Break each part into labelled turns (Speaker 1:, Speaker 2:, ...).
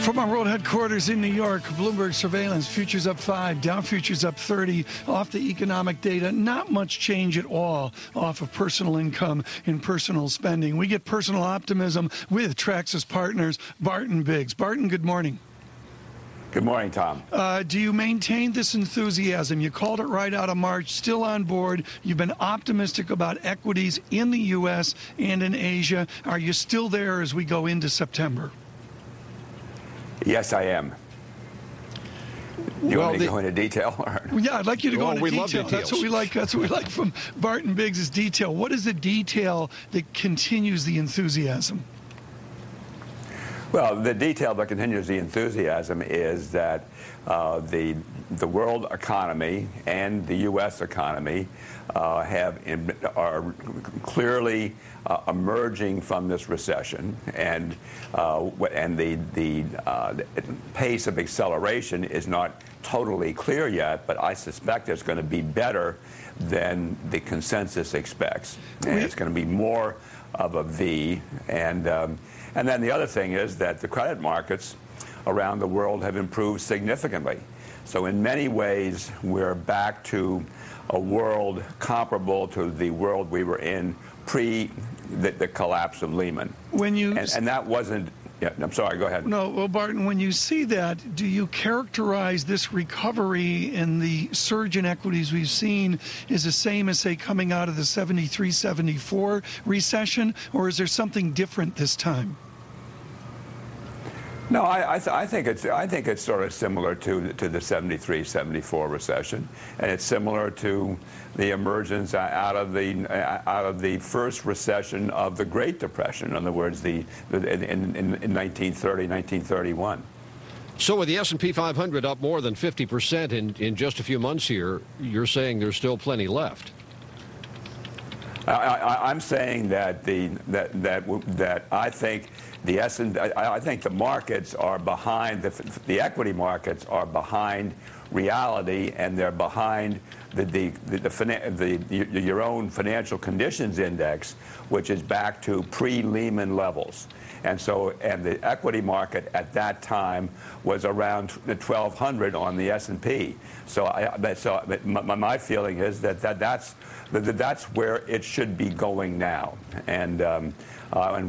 Speaker 1: From our world headquarters in New York, Bloomberg surveillance, futures up 5, Dow futures up 30, off the economic data. Not much change at all off of personal income and personal spending. We get personal optimism with Traxis Partners, Barton Biggs. Barton, good morning.
Speaker 2: Good morning, Tom.
Speaker 1: Do you maintain this enthusiasm? You called it right out of March, still on board. You've been optimistic about equities in the U.S. and in Asia. Are you still there as we go into September?
Speaker 2: Yes, I am. You want me to go into detail?
Speaker 1: Yeah, I'd like you to go into
Speaker 3: we
Speaker 1: detail.
Speaker 3: love details.
Speaker 1: That's what we like. That's what we like from Barton Biggs is detail. What is the detail that continues the enthusiasm?
Speaker 2: Well, the detail that continues the enthusiasm is that the world economy and the U.S. economy are clearly emerging from this recession, and the pace of acceleration is not totally clear yet, but I suspect it's going to be better than the consensus expects, and it's going to be more of a V. And then the other thing is that the credit markets around the world have improved significantly. So in many ways, we're back to a world comparable to the world we were in pre the collapse of Lehman. And that wasn't. Yeah, I'm sorry, go ahead.
Speaker 1: No, well, Barton, when you see that, do you characterize this recovery and the surge in equities we've seen is the same as, say, coming out of the 73, 74 recession, or is there something different this time?
Speaker 2: No, I think it's sort of similar to the 73, 74 recession, and it's similar to the emergence out of the first recession of the Great Depression. In other words, in 1930, 1931.
Speaker 3: So with the S&P 500 up more than 50% in just a few months here, you're saying there's still plenty left.
Speaker 2: I'm saying that I think I think the markets are behind the equity markets are behind reality, and they're behind your own financial conditions index, which is back to pre-Lehman levels. And the equity market at that time was around the 1,200 on the S&P. My feeling is that's where it should be going now, and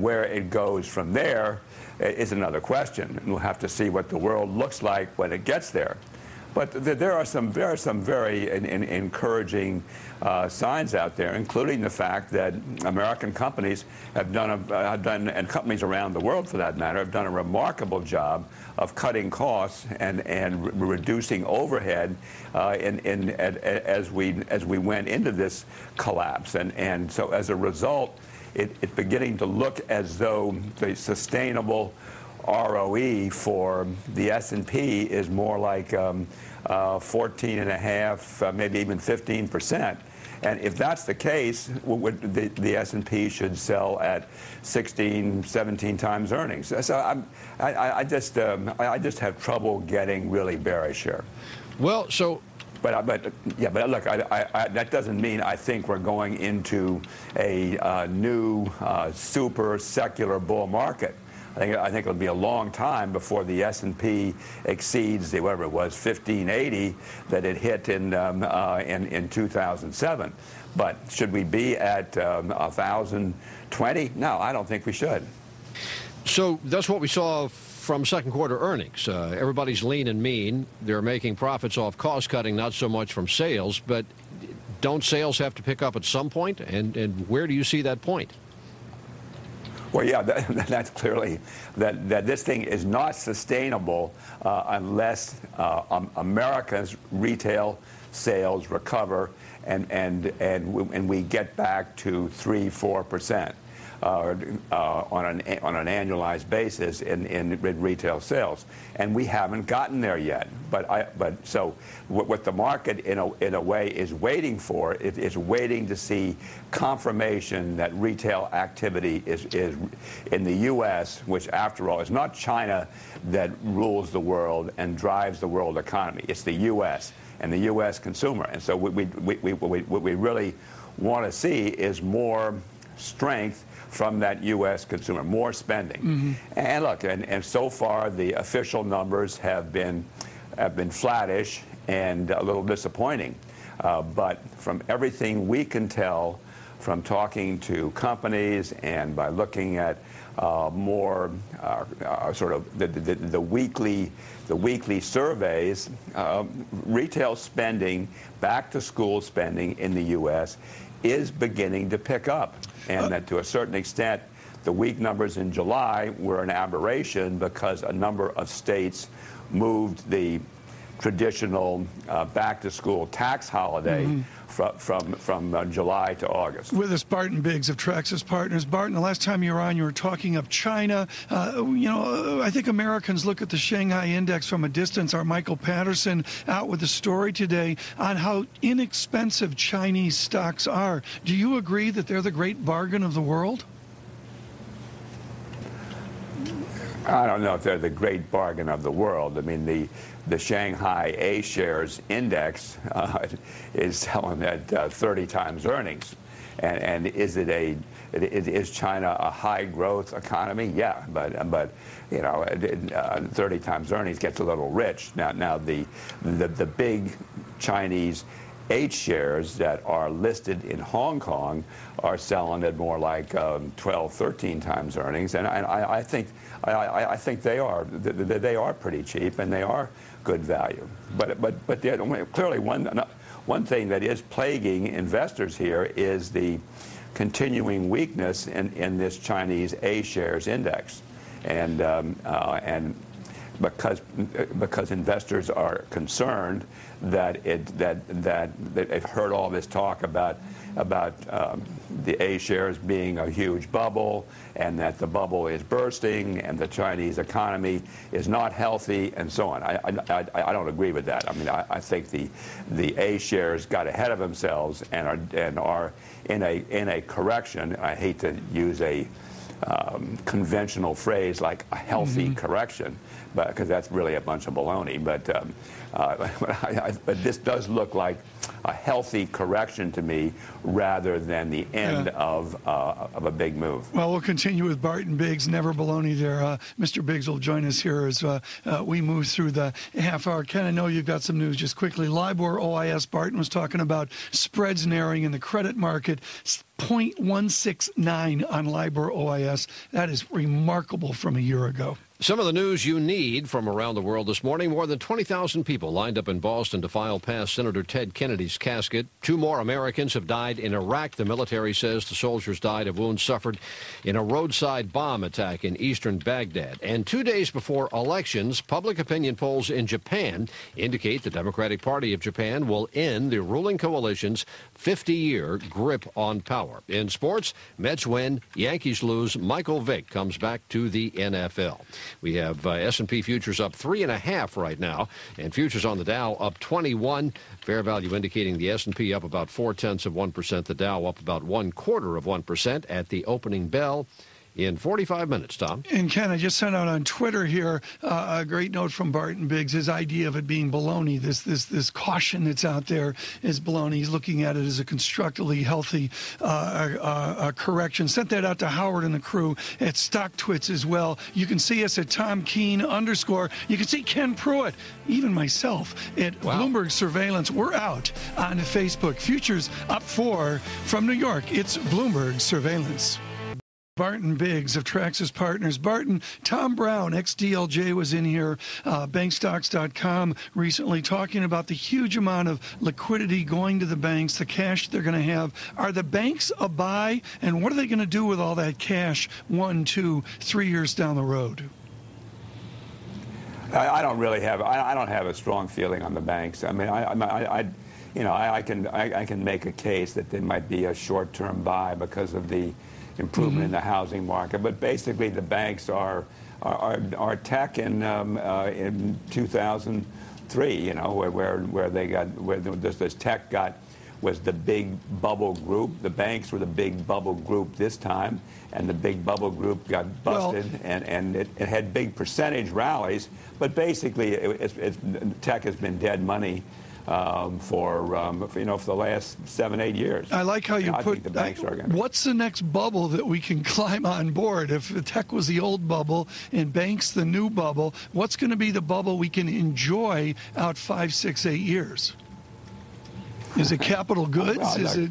Speaker 2: where it goes from there is another question. We'll have to see what the world looks like when it gets there. But there are some very encouraging signs out there, including the fact that American companies have done, and companies around the world for that matter, have done a remarkable job of cutting costs and reducing overhead as we went into this collapse. And so as a result, it's beginning to look as though the sustainable ROE for the S&P is more like 14.5%, maybe even 15%. And if that's the case, the S&P should sell at 16, 17 times earnings. So I just have trouble getting really bearish here.
Speaker 3: Well, so.
Speaker 2: But look, that doesn't mean I think we're going into a new super secular bull market. I think it'll be a long time before the S&P exceeds the, whatever it was, 1580 that it hit in 2007. But should we be at 1,020? No, I don't think we should.
Speaker 3: So that's what we saw from second quarter earnings. Everybody's lean and mean. They're making profits off cost cutting, not so much from sales. But don't sales have to pick up at some point? And where do you see that point?
Speaker 2: Well, yeah, that's clearly that this thing is not sustainable unless America's retail sales recover and we get back to 3-4%. On an annualized basis in retail sales, and we haven't gotten there yet. So what the market in a way is waiting for is waiting to see confirmation that retail activity is in the U.S., which after all is not China that rules the world and drives the world economy. It's the U.S. and the U.S. consumer, and so what we really want to see is more strength from that U.S. consumer, more spending. And look, and so far the official numbers have been flattish and a little disappointing. But from everything we can tell, from talking to companies and by looking at more sort of the weekly surveys, retail spending, back to school spending in the U.S. is beginning to pick up, and that to a certain extent, the weak numbers in July were an aberration because a number of states moved the traditional back-to-school tax holiday from July to August.
Speaker 1: With us, Barton Biggs of Traxis Partners. Barton, the last time you were on, you were talking of China. I think Americans look at the Shanghai Index from a distance. Our Michael Patterson out with a story today on how inexpensive Chinese stocks are. Do you agree that they're the great bargain of the world?
Speaker 2: I don't know if they're the great bargain of the world. I mean, the Shanghai A-shares index is selling at 30 times earnings. And is China a high-growth economy? Yeah, but 30 times earnings gets a little rich. Now the big Chinese H-shares that are listed in Hong Kong are selling at more like 12, 13 times earnings, and I think they are pretty cheap and they are good value. But clearly one thing that is plaguing investors here is the continuing weakness in this Chinese A-shares index, and because investors are concerned that they've heard all this talk about the A-shares being a huge bubble, and that the bubble is bursting, and the Chinese economy is not healthy, and so on. I don't agree with that. I mean, I think the A-shares got ahead of themselves and are in a correction. I hate to use a conventional phrase like a healthy correction, because that's really a bunch of baloney. But this does look like a healthy correction to me, rather than the end of a big move.
Speaker 1: Well, we'll continue with Barton Biggs. Never baloney there. Mr. Biggs will join us here as we move through the half hour. Ken, I know you've got some news just quickly. LIBOR OIS, Barton was talking about spreads narrowing in the credit market. 0.169 on LIBOR OIS. That is remarkable from a year ago.
Speaker 3: Some of the news you need from around the world this morning. More than 20,000 people lined up in Boston to file past Senator Ted Kennedy's casket. 2 more Americans have died in Iraq. The military says the soldiers died of wounds suffered in a roadside bomb attack in eastern Baghdad. And 2 days before elections, public opinion polls in Japan indicate the Democratic Party of Japan will end the ruling coalition's 50-year grip on power. In sports, Mets win, Yankees lose. Michael Vick comes back to the NFL. We have S&P futures up 3.5 right now, and futures on the Dow up 21. Fair value indicating the S&P up about 0.4%, the Dow up about 0.25% at the opening bell. In 45 minutes, Tom.
Speaker 1: And Ken, I just sent out on Twitter here a great note from Barton Biggs. His idea of it being baloney, this caution that's out there is baloney. He's looking at it as a constructively healthy correction. Sent that out to Howard and the crew at StockTwits as well. You can see us at TomKeen_. You can see Ken Pruitt, even myself, at Bloomberg Surveillance. We're out on Facebook. Futures up 4 from New York. It's Bloomberg Surveillance. Barton Biggs of Traxis Partners. Barton, Tom Brown, ex-DLJ, was in here, bankstocks.com, recently talking about the huge amount of liquidity going to the banks, the cash they're going to have. Are the banks a buy, and what are they going to do with all that cash 1, 2, 3 years down the road?
Speaker 2: I don't have a strong feeling on the banks. I mean, I can make a case that there might be a short-term buy because of the improvement in the housing market, but basically the banks are tech in 2003. Where this tech was the big bubble group. The banks were the big bubble group this time, and the big bubble group got busted, and it had big percentage rallies. But basically, tech has been dead money for the last 7-8 years.
Speaker 1: I like how you
Speaker 2: I
Speaker 1: put.
Speaker 2: think the banks are going to.
Speaker 1: What's the next bubble that we can climb on board? If tech was the old bubble and banks the new bubble, what's going to be the bubble we can enjoy out 5, 6, 8 years? Is it capital goods?
Speaker 2: Well,
Speaker 1: Is it?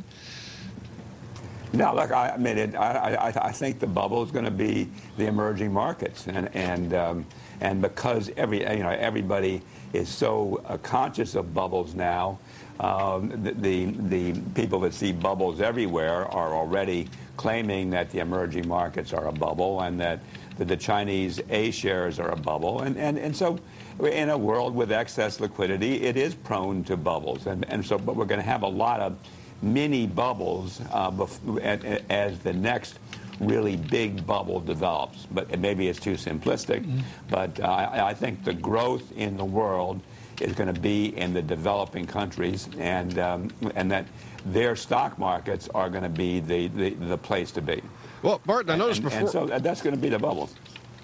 Speaker 2: No, look, I think the bubble is going to be the emerging markets, and because everybody is so conscious of bubbles now, the people that see bubbles everywhere are already claiming that the emerging markets are a bubble and that the Chinese A shares are a bubble, and so in a world with excess liquidity, it is prone to bubbles, but we're going to have a lot of mini bubbles as the next really big bubble develops. But maybe it's too simplistic. But I think the growth in the world is going to be in the developing countries, and that their stock markets are going to be the place to be.
Speaker 3: Well, Barton, I noticed before.
Speaker 2: And so that's going to be the bubble.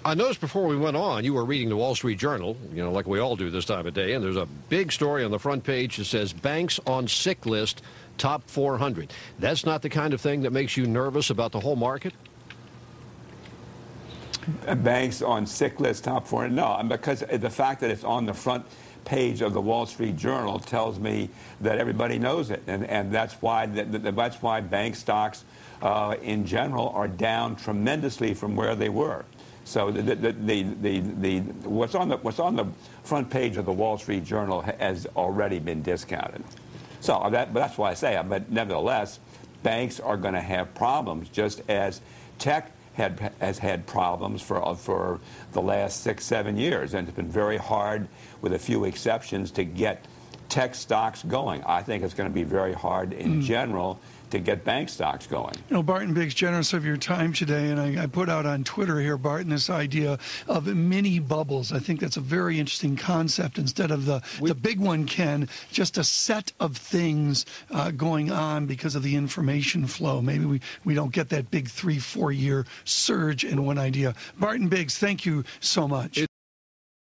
Speaker 3: I noticed before we went on, you were reading the Wall Street Journal, like we all do this time of day, and there's a big story on the front page that says banks on sick list, top 400. That's not the kind of thing that makes you nervous about the whole market?
Speaker 2: Banks on sick list, top 400? No, because the fact that it's on the front page of the Wall Street Journal tells me that everybody knows it, and that's why bank stocks in general are down tremendously from where they were. So what's on the front page of the Wall Street Journal has already been discounted. So that's why I say it. But nevertheless, banks are going to have problems, just as tech has had problems for the last 6, 7 years, and it's been very hard, with a few exceptions, to get tech stocks going. I think it's going to be very hard in general to get bank stocks going.
Speaker 1: Barton Biggs, generous of your time today, and I put out on Twitter here, Barton, this idea of mini bubbles. I think that's a very interesting concept. Instead of the big one, Ken, just a set of things going on because of the information flow. Maybe we don't get that big 3-4 year surge in one idea. Barton Biggs, thank you so much.